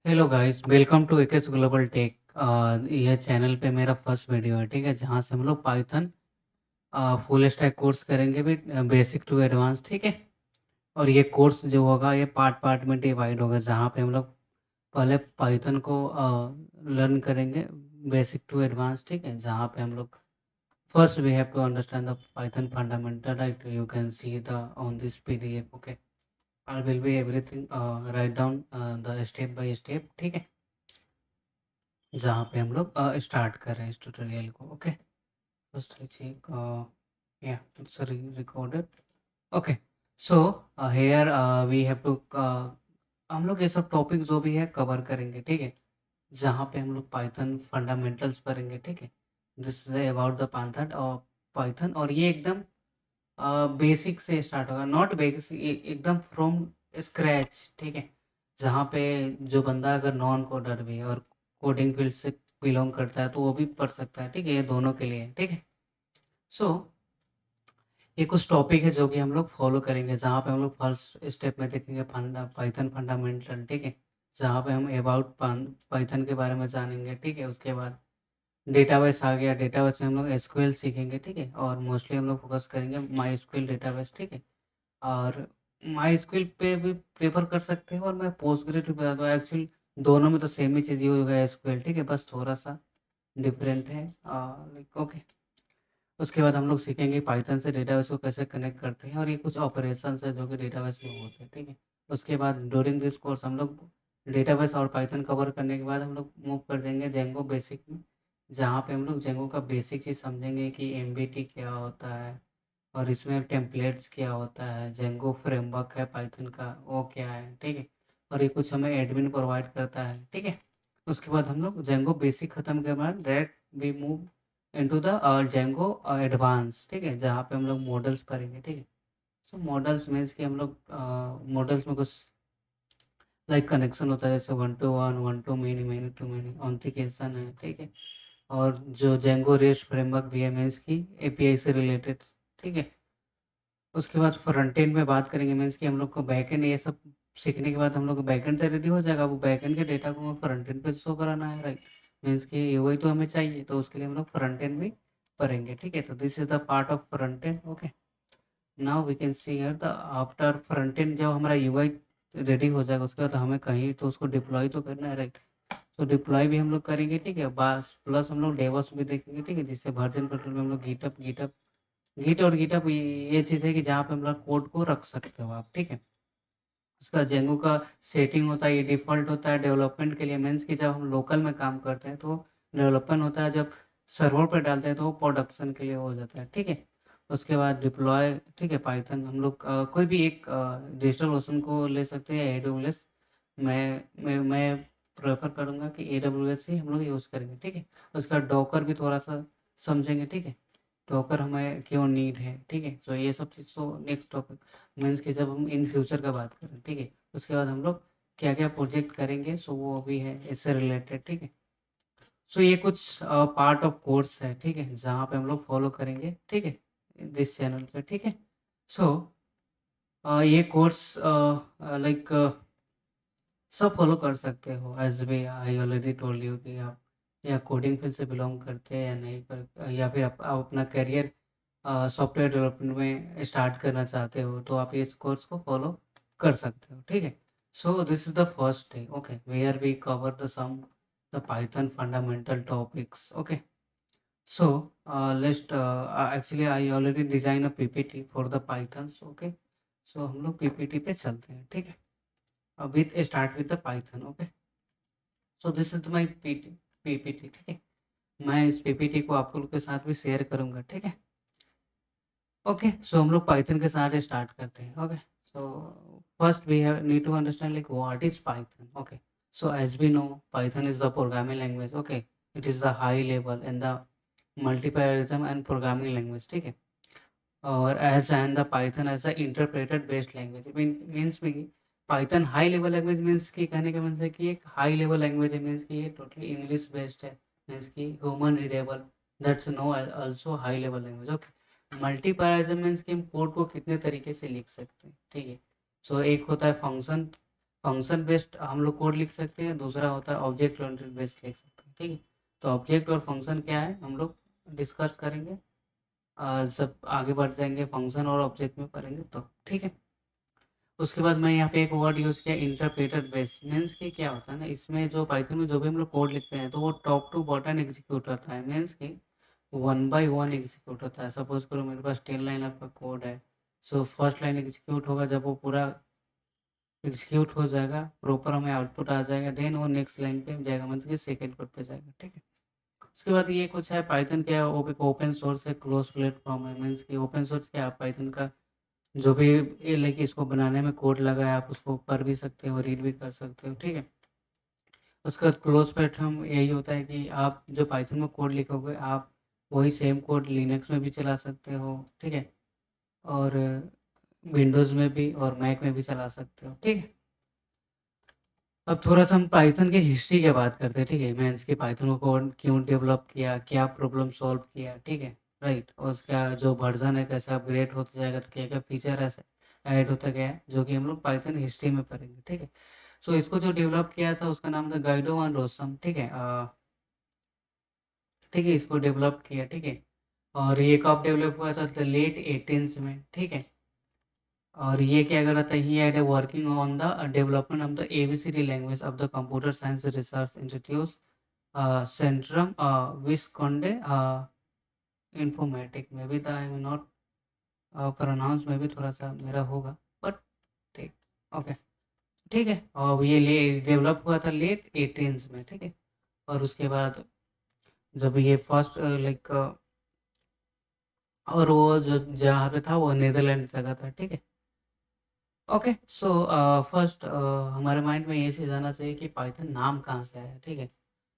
Hello guys, welcome to एकेस global tech. यह channel पे मेरा फर्स्ट वीडियो है, ठीक है? जहाँ से हम लोग पाइथन फुल स्टैक कोर्स करेंगे विद बेसिक टू एडवांस, ठीक है? और ये कोर्स जो होगा ये पार्ट पार्ट में डिवाइड होगा, जहाँ पे हम लोग पहले पाइथन को लर्न करेंगे बेसिक टू एडवांस, ठीक है? जहाँ पे हम लोग first we have to understand the Python fundamental, right? You can see the on this PDF, okay? I will be everything write down the step by step, ठीक है? जहाँ पे हम लोग स्टार्ट कर रहे हैं इस ट्यूटोरियल को, ओके? फर्स्ट आई चेक, या it's recorded, okay? So here we have to हम लोग ये सब टॉपिक जो भी है कवर करेंगे, ठीक है? जहाँ पे हम लोग पाइथन फंडामेंटल्स पढ़ेंगे, ठीक है? This is about the Python और पाइथन, और ये एकदम बेसिक से स्टार्ट होगा, नॉट बेसिक, एकदम फ्रॉम स्क्रैच, ठीक है? जहाँ पे जो बंदा अगर नॉन कोडर भी है और कोडिंग फील्ड से बिलोंग करता है तो वो भी पढ़ सकता है, ठीक है? ये दोनों के लिए है, ठीक है? सो ये कुछ टॉपिक है जो कि हम लोग फॉलो करेंगे, जहाँ पे हम लोग फर्स्ट स्टेप में देखेंगे पाइथन फंडामेंटल, ठीक है? जहाँ पे हम अबाउट पाइथन के बारे में जानेंगे, ठीक है? उसके बाद डेटाबेस आ गया, डेटाबेस में हम लोग एसक्यूएल सीखेंगे, ठीक है? और मोस्टली हम लोग फोकस करेंगे माई एसक्यूएल डेटाबेस, ठीक है? और माईस्क्विल पे भी प्रेफ़र कर सकते हैं, और मैं पोस्टग्रेड भी बता दूँ, एक्चुअली दोनों में तो सेम ही चीज़ यूज़ होगा एसक्यूएल, ठीक है? बस थोड़ा-सा डिफरेंट है, लाइक, ओके। उसके बाद हम लोग सीखेंगे पाइथन से डेटाबेस को कैसे कनेक्ट करते हैं, और ये कुछ ऑपरेशंस है जो कि डेटाबेस में होते हैं, ठीक है? उसके बाद ड्यूरिंग दिस कोर्स हम लोग डेटाबेस और पाइथन कवर करने के बाद हम लोग मूव कर जाएँगे जेंगो बेसिक में, जहाँ पे हम लोग जेंगो का बेसिक चीज़ समझेंगे कि एमबीटी क्या होता है, और इसमें टेम्पलेट्स क्या होता है, जेंगो फ्रेमवर्क है पाइथन का, वो क्या है, ठीक है? और ये कुछ हमें एडमिन प्रोवाइड करता है, ठीक है? उसके बाद हम लोग जेंगो बेसिक खत्म के बाद direct we move into the Django advance, ठीक है? जहाँ पे हम लोग मॉडल्स पढ़ेंगे, ठीक है? सो मॉडल्स मीन्स कि हम लोग मॉडल्स में कुछ लाइक कनेक्शन होता है, जैसे one to one, one to many, many to many, authentication है, ठीक है? और जो जेंगो रेस्ट फ्रेमवर्क भी है मीन्स की एपीआई से रिलेटेड, ठीक है? उसके बाद फ्रंट एंड में बात करेंगे, मीन्स कि हम लोग को बैकएंड, ये सब सीखने के बाद हम लोग को बैकएंड तो रेडी हो जाएगा, वो बैकएंड के डेटा को हमें फ्रंट एंड पे शो कराना है, राइट? मीन्स कि यूआई तो हमें चाहिए, तो उसके लिए हम लोग फ्रंट एंड भी करेंगे, ठीक है? तो this is the part of front end, okay? Now we can see here the after front end, जब हमारा यूआई रेडी हो जाएगा उसके बाद हमें कहीं तो उसको डिप्लॉय तो करना है, राइट? तो डिप्लॉय भी हम लोग करेंगे, ठीक है? बस प्लस हम लोग डेवॉप्स भी देखेंगे, ठीक है? जिससे वर्जन कंट्रोल में हम लोग गिट और गिटअप, ये चीज़ है कि जहाँ पे मतलब कोड को रख सकते हो आप, ठीक है? उसका जेंगो का सेटिंग होता है, ये डिफ़ॉल्ट होता है डेवलपमेंट के लिए, मीन्स कि जब हम लोकल में काम करते हैं तो डेवलपमेंट होता है, जब सर्वर पे डालते हैं तो वो प्रोडक्शन के लिए हो जाता है, ठीक है? उसके बाद डिप्लॉय, ठीक है? पाइथन हम लोग कोई भी एक डिजिटल ओशन को ले सकते हैं या एडब्ल्यूएस। मैं प्रेफ़र करूँगा कि एडब्ल्यूएस ही हम लोग यूज़ करेंगे, ठीक है? उसका डॉकर भी थोड़ा-सा समझेंगे, ठीक है? डॉकर हमें क्यों नीड है, ठीक है? तो ये सब चीज़ तो नेक्स्ट टॉपिक, मीन्स कि जब हम इन फ्यूचर का बात करें, ठीक है? उसके बाद हम लोग क्या-क्या प्रोजेक्ट करेंगे, सो वो भी है इससे रिलेटेड, ठीक है? सो ये कुछ पार्ट ऑफ कोर्स है, ठीक है? जहाँ पे हम लोग फॉलो करेंगे, ठीक है? दिस चैनल पे, ठीक है? सो ये कोर्स लाइक सब फॉलो कर सकते हो, as way I already told you कि आप या कोडिंग फील्ड से बिलॉन्ग करते हैं या नहीं, पर या फिर आप अपना करियर सॉफ्टवेयर डेवलपमेंट में स्टार्ट करना चाहते हो, तो आप इस कोर्स को फॉलो कर सकते हो, ठीक है? So this is the first day, okay, where we cover the Python fundamental topics, okay? So let's actually I already design a PPT for the Pythons, okay? So हम लोग पीपीटी पे चलते हैं, ठीक है? With start with the Python, okay? So this is my PPT, ठीक है? मैं इस पीपीटी को आप लोग के साथ भी शेयर करूँगा, ठीक है? ओके, सो हम लोग पाइथन के साथ स्टार्ट करते हैं, okay? So first we have need to understand like what is Python, okay? So as we know, Python is the programming language, okay? It is the high level and the multiparadigm and programming language, ठीक है? और as and the Python as a interpreted based language, means में Python high level language, means कि कहने का means है कि एक हाई लेवल लैंग्वेज है, मीन्स कि ये टोटली इंग्लिश बेस्ड है, मीन्स कि human readable, that's know also high level language, okay? Multiparadigm means कि हम कोड को कितने तरीके से लिख सकते हैं, ठीक है? सो एक होता है फंक्शन, फंक्शन बेस्ड हम लोग कोड लिख सकते हैं, दूसरा होता है ऑब्जेक्ट ओरिएंटेड बेस्ड लिख सकते हैं, ठीक है। तो ऑब्जेक्ट और फंक्शन क्या है हम लोग डिस्कस करेंगे, जब आगे बढ़ जाएंगे फंक्शन और ऑब्जेक्ट में पढ़ेंगे तो, ठीक है। उसके बाद मैं यहाँ पे एक वर्ड यूज़ किया इंटरप्रेटर बेस्ड, मीन्स कि क्या होता है ना, इसमें जो पाइथन में जो भी हम लोग कोड लिखते हैं तो वो टॉप टू बॉटम एग्जीक्यूट होता है, मीन्स कि वन बाय वन एग्जीक्यूट होता है। सपोज करो मेरे पास 10 लाइन आपका कोड है, सो फर्स्ट लाइन एग्जीक्यूट होगा, जब वो पूरा एग्जीक्यूट हो जाएगा प्रॉपर हमें आउटपुट आ जाएगा, देन वो नेक्स्ट लाइन पे जाएगा, मतलब कि सेकेंड कोड पे जाएगा, ठीक है। उसके बाद ये कुछ है पाइथन क्या है, वो एक ओपन सोर्स है, क्लोज प्लेटफॉर्म है, मीन्स कि ओपन सोर्स क्या है, पाइथन का जो भी ये लाइक इसको बनाने में कोड लगा है आप उसको पढ़ भी सकते हो, रीड भी कर सकते हो, ठीक है। उसका क्लोज प्लेटफॉर्म यही होता है कि आप जो पाइथन में कोड लिखोगे आप वही सेम कोड लिनक्स में भी चला सकते हो, ठीक है, और विंडोज़ में भी और मैक में भी चला सकते हो, ठीक है। अब थोड़ा-सा हम पाइथन की हिस्ट्री की बात करते हैं, ठीक है? मीन्स कि पाइथन को कौन क्यों डेवलप किया, क्या प्रॉब्लम सॉल्व किया, ठीक है? राइट, और उसका जो वर्ज़न है कैसे अपग्रेड होता जाएगा, तो क्या-क्या फीचर ऐसे ऐड होता गया है, जो कि हम लोग पाइथन हिस्ट्री में पढ़ेंगे, ठीक है? सो इसको जो डेवलप किया था उसका नाम था गाइडो वन रोसम, ठीक है? ठीक है, इसको डेवलप किया, ठीक है? और ये कब डेवलप हुआ था? तो लेट 18s में, ठीक है? और ये क्या कर रहा था, he had working on the development of the ABCD language of the computer science research institute Centrum Wiskunde Informatica में भी था, आई एम नॉट प्रोनाउंस में भी थोड़ा सा मेरा होगा, बट ठीक, ओके, ठीक है। और ये ले डेवलप हुआ था लेट 18s में, ठीक है। और उसके बाद जब ये फर्स्ट लाइक और वो जो जहाँ पे था वो नीदरलैंड जगह था, ठीक है। ओके, सो फर्स्ट हमारे माइंड में ये चीज़ आना चाहिए कि पाइथन नाम कहाँ से आया, ठीक है।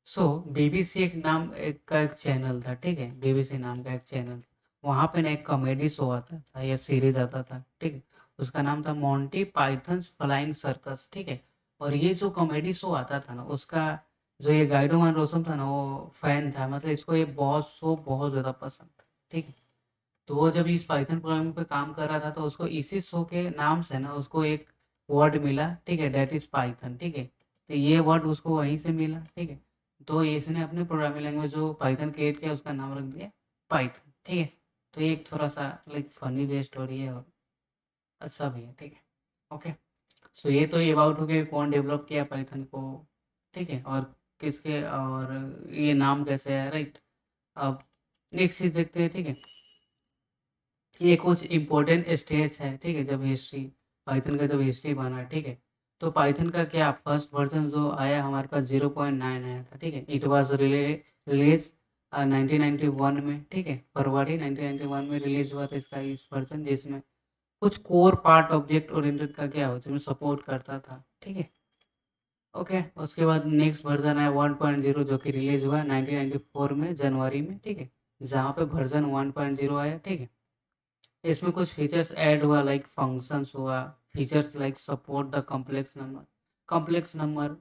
सो बीबीसी एक नाम एक का एक चैनल था, ठीक है, बीबीसी नाम का एक चैनल, वहाँ पे ना एक कॉमेडी शो आता था या सीरीज आता था, ठीक है। उसका नाम था मोंटी पाइथन्स फ्लाइंग सर्कस, ठीक है। और ये जो कॉमेडी शो आता था ना उसका जो ये गाइडो वन रोसम था ना वो फैन था, मतलब इसको ये बहुत शो बहुत ज़्यादा पसंद था, ठीक है। तो वो जब इस पाइथन प्रोग्रामिंग पे काम कर रहा था तो उसको इसी शो के नाम से ना उसको एक वर्ड मिला, ठीक है, दैट इज पाइथन, ठीक है। तो ये वर्ड उसको वहीं से मिला, ठीक है। तो इसने अपने प्रोग्रामिंग लैंग्वेज जो पाइथन क्रिएट किया उसका नाम रख दिया पाइथन, ठीक है। तो ये एक थोड़ा सा लाइक फनी वे स्टोरी है और अच्छा भी है, ठीक है। ओके, सो ये तो ये अबाउट हो गया कौन डेवलप किया पाइथन को, ठीक है, और किसके और ये नाम कैसे है, राइट। अब नेक्स्ट चीज़ देखते हैं, ठीक है। ये कुछ इम्पोर्टेंट स्टेज है, ठीक है, जब हिस्ट्री पाइथन का जब हिस्ट्री बना, ठीक है। तो पाइथन का क्या फर्स्ट वर्जन जो आया हमारे पास 0.9 आया था, ठीक है। इट वाज रिलीज 1991 में, ठीक है, फरवरी 1991 में रिलीज हुआ था इसका इस वर्जन, जिसमें कुछ कोर पार्ट ऑब्जेक्ट ओरिएंटेड का क्या होता है सपोर्ट करता था, ठीक है। ओके, उसके बाद नेक्स्ट वर्जन आया 1.0 जो कि रिलीज हुआ 1994 में जनवरी में, ठीक है, जहाँ पे वर्जन 1.0 आया, ठीक है। इसमें कुछ फीचर्स ऐड हुआ लाइक फंक्शंस हुआ, features like support the complex number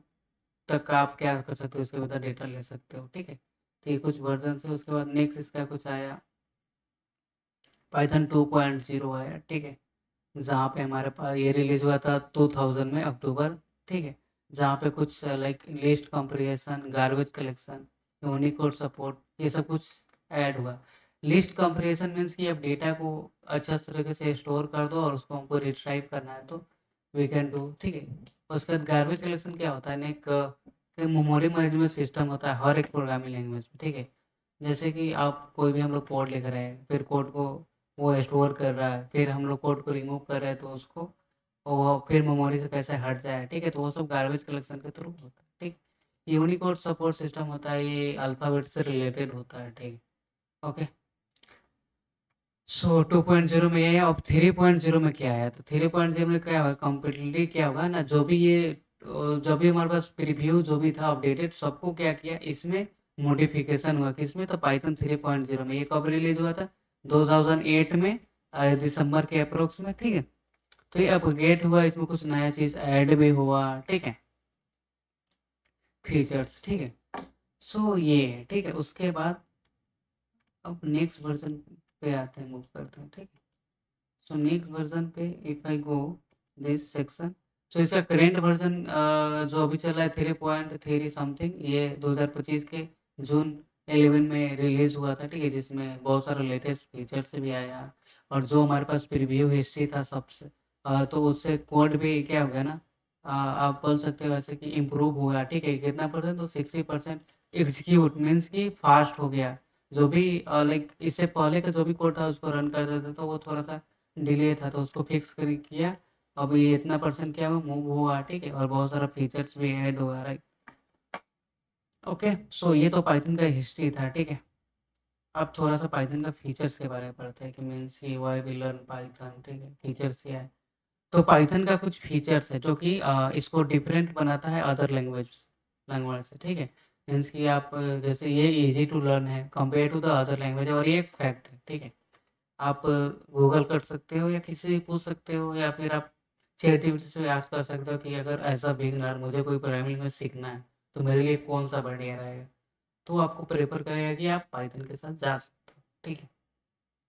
तक आप क्या कर सकते हो, इसके बाद डेटा ले सकते हो, ठीक है। तो ये कुछ वर्जन है। उसके बाद नेक्स्ट इसका कुछ आया पाइथन 2.0 आया, ठीक है, जहाँ पे हमारे पास ये रिलीज हुआ था 2000 में अक्टूबर, ठीक है। जहाँ पे कुछ like list comprehension, garbage collection, Unicode support, ये सब कुछ ऐड हुआ। लिस्ट कंप्रिहेंशन मीन्स कि अब डेटा को अच्छा तरीके से स्टोर कर दो और उसको हमको रिट्राइव करना है तो वी कैन डू, ठीक है। उसके बाद गार्बेज कलेक्शन क्या होता है ना, एक मेमोरी मैनेजमेंट सिस्टम होता है हर एक प्रोग्रामिंग लैंग्वेज में, ठीक है। जैसे कि आप कोई भी हम लोग कोड लिख रहे हैं, फिर कोड को वो स्टोर कर रहा है, फिर हम लोग कोड को रिमूव कर रहे हैं तो उसको वो फिर मेमोरी से कैसे हट जाए, ठीक है। तो वो सब गार्बेज कलेक्शन के थ्रू होता है, ठीक। यूनिकोड सपोर्ट सिस्टम होता है, ये अल्फ़ाबेट से रिलेटेड होता है, ठीक है। ओके, सो 2.0 में ये है। अब 3.0 में क्या आया, तो 3.0 में क्या हुआ कम्प्लीटली क्या हुआ ना, जो भी ये जो भी हमारे पास प्रीव्यू जो भी था अपडेटेड सबको क्या किया इसमें मॉडिफिकेशन हुआ, किसमें, तो पाइथन 3.0 में। ये कब रिलीज हुआ था 2008 में दिसंबर के अप्रोक्स में, ठीक है। तो ये अपग्रेड हुआ, इसमें कुछ नया चीज़ ऐड भी हुआ, ठीक है, फीचर्स, ठीक है। सो ये है, ठीक है। उसके बाद अब नेक्स्ट वर्जन पे आते हैं, मूव करते हैं, ठीक है। सो नेक्स्ट वर्जन पे if I go this section, तो इसका करेंट वर्ज़न जो अभी चल रहा है 3.3 समथिंग, ये 2025 के जून 11 में रिलीज़ हुआ था, ठीक है? जिसमें बहुत सारे लेटेस्ट फीचर्स भी आया और जो हमारे पास प्रीव्यू हिस्ट्री था सबसे तो उससे कोड भी क्या हो गया ना, आप बोल सकते हो ऐसे कि इम्प्रूव हुआ, ठीक है? कितना परसेंट? तो 60% एग्ज़ीक्यूट मीन्स कि फ़ास्ट हो गया। जो भी लाइक इससे पहले का जो भी कोड था उसको रन करते थे तो वो थोड़ा-सा डिले था, तो उसको फिक्स कर किया। अब ये इतना परसेंट क्या हुआ, मूव हुआ, ठीक है? और बहुत सारा फीचर्स भी ऐड हुआ, राइट? ओके, सो ये तो पाइथन का हिस्ट्री था, ठीक है? अब थोड़ा-सा पाइथन का फीचर्स के बारे में पढ़ते हैं कि मीन्स कि व्हाई वी लर्न पाइथन, ठीक है? फीचर्स क्या है? तो पाइथन का कुछ फीचर्स है जो कि इसको डिफरेंट बनाता है अदर लैंग्वेज लैंग्वेज से, ठीक है? मीन्स कि आप जैसे ये ईज़ी टू लर्न है compare to the other language और ये एक फैक्ट है, ठीक है? आप गूगल कर सकते हो या किसी से पूछ सकते हो या फिर आप चैटजीपीटी से आस्क कर सकते हो कि अगर एज़ अ बिगिनर मुझे कोई प्रोग्रामिंग लैंग्वेज सीखना है, तो मेरे लिए कौन-सा बढ़िया रहेगा? तो आपको प्रेफ़र करेगा कि आप पाइथन के साथ जा सकते हो, ठीक है?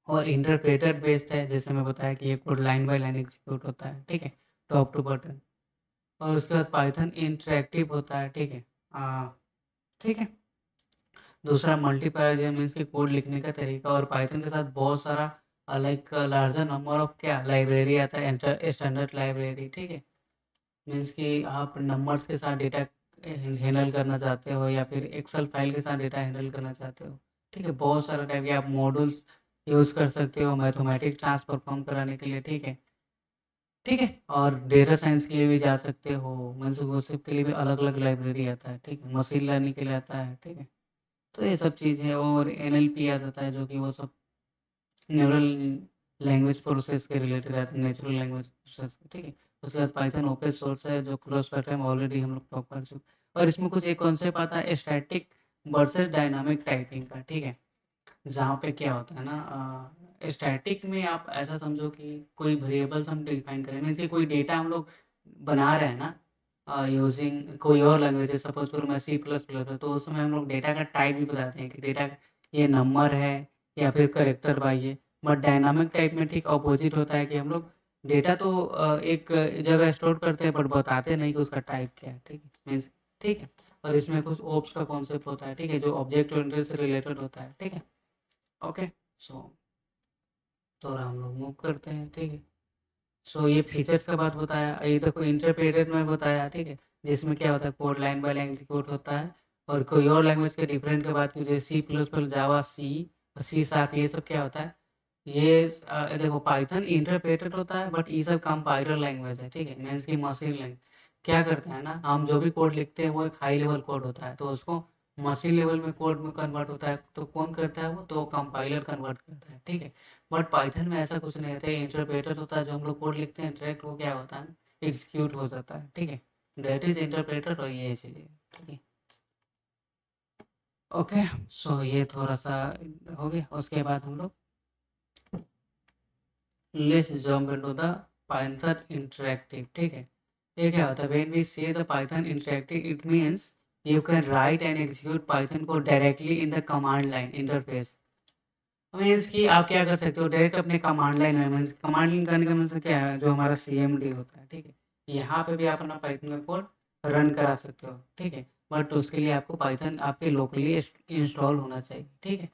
और इंटरप्रेटर बेस्ड है, जैसे मैं बताया कि ये code line by line execute होता है, ठीक है? टॉप टू बॉटम और उसके बाद पाइथन इंटरैक्टिव होता है, ठीक है? ठीक है? दूसरा मल्टीपैराडाइज़म मीन्स कि कोड लिखने का तरीका और पाइथन के साथ बहुत सारा लाइक लार्जर नंबर ऑफ क्या लाइब्रेरी आता है स्टैंडर्ड लाइब्रेरी, ठीक है? मीन्स कि आप नंबर्स के साथ डेटा हैंडल करना चाहते हो या फिर एक्सेल फाइल के साथ डेटा हैंडल करना चाहते हो, ठीक है? बहुत सारा टाइप के आप मॉड्यूल्स यूज़ कर सकते हो मैथमेटिक टास्क परफॉर्म कराने के लिए, ठीक है? ठीक है? और डेटा साइंस के लिए भी जा सकते हो, मीन्स वो सबके लिए भी अलग-अलग लाइब्रेरी आता है, ठीक है? मशीन लर्निंग के लिए आता है, ठीक है? तो ये सब चीज़ें और एनएलपी आ जाता है जो कि वो सब न्यूरल लैंग्वेज प्रोसेस के रिलेटेड रहता है, नेचुरल लैंग्वेज प्रोसेस के, ठीक है? उसके बाद पाइथन ओपन सोर्स है जो क्रॉस प्लेटफ़ॉर्म ऑलरेडी हम लोग टॉक कर चुके और इसमें कुछ एक कॉन्सेप्ट आता है स्टैटिक वर्सेस डायनामिक टाइपिंग का, ठीक है? जहाँ पे क्या होता है ना स्टैटिक में आप ऐसा समझो कि कोई वेरिएबल्स हम डिफाइन करें मीन्स कि कोई डेटा हम लोग बना रहे हैं ना यूजिंग कोई और लैंग्वेज है सपोज करो मैं सी प्लस प्लस है तो उसमें हम लोग डेटा का टाइप भी बताते हैं कि डेटा ये नंबर है या फिर करेक्टर बाई है बट डायनामिक टाइप में ठीक अपोजिट होता है कि हम लोग डेटा तो एक जगह स्टोर करते हैं बट बताते नहीं कि उसका टाइप क्या है ठीक है मीन्स ठीक है और इसमें कुछ ओप्स का कॉन्सेप्ट होता है ठीक है जो ऑब्जेक्ट ओरिएंटेड से रिलेटेड होता है ठीक है ओके सो तो हम लोग मूव करते हैं ठीक है सो ये फीचर्स का बात बताया ये देखो इंटरप्रेटेड में बताया ठीक है जिसमें क्या होता है code line by line execute होता है और कोई और लैंग्वेज के डिफरेंट के बात की जैसे सी प्लस प्लस जावा सी सी शार्प ये सब क्या होता है ये देखो पाइथन इंटरप्रेटेड होता है बट ये सब कंपाइलर लैंग्वेज है ठीक है मीन्स की मशीन लैंग्वेज क्या करते हैं ना हम जो भी कोड लिखते हैं वो एक हाई लेवल कोड होता है तो उसको मशीन लेवल में कोड में कन्वर्ट होता है तो कौन करता है वो तो कंपाइलर कन्वर्ट करता है ठीक है बट पाइथन में ऐसा कुछ नहीं होता है इंटरप्रेटर होता है जो हम लोग कोड लिखते हैं डायरेक्ट वो क्या होता है एग्जीक्यूट हो जाता है ठीक है दैट इज इंटरप्रेटर और ये चीज़ें ठीक है ओके सो ये थोड़ा सा हो गया उसके बाद हम लोग let's jump into the Python interactive ठीक है ये क्या होता है when we say the Python interactive it means you can write and execute Python को directly in the command line interface means कि आप क्या कर सकते हो डायरेक्ट अपने कमांड लाइन में मीन्स कमांड लाइन करने का मतलब क्या है जो हमारा सीएमडी होता है ठीक है यहाँ पे भी आप अपना पाइथन का कोड रन करा सकते हो ठीक है बट उसके लिए आपको पाइथन आपके लोकली इंस्टॉल होना चाहिए ठीक है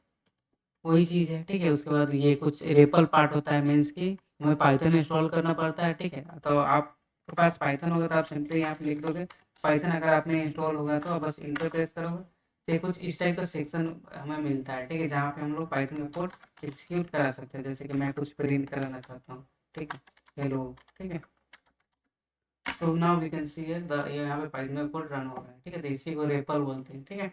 वही चीज़ है ठीक है उसके बाद ये कुछ रेपल पार्ट होता है मीन्स कि हमें पाइथन इंस्टॉल करना पड़ता है ठीक है तो आपके पास पाइथन होगा तो आप सिंपली यहाँ पे लिख दोगे पाइथन अगर आपने इंस्टॉल होगा तो आप बस इंटर प्रेस करोगे तो ये कुछ इस टाइप का सेक्शन हमें मिलता है ठीक है जहाँ पे हम लोग पाइथन का कोड एग्जीक्यूट करा सकते हैं जैसे कि मैं कुछ प्रिंट कराना चाहता हूँ ठीक है हेलो ठीक है तो now we can see the यहाँ पे पाइथन का कोड रन हो रहा है ठीक है तो इसी को रेपल बोलते हैं ठीक है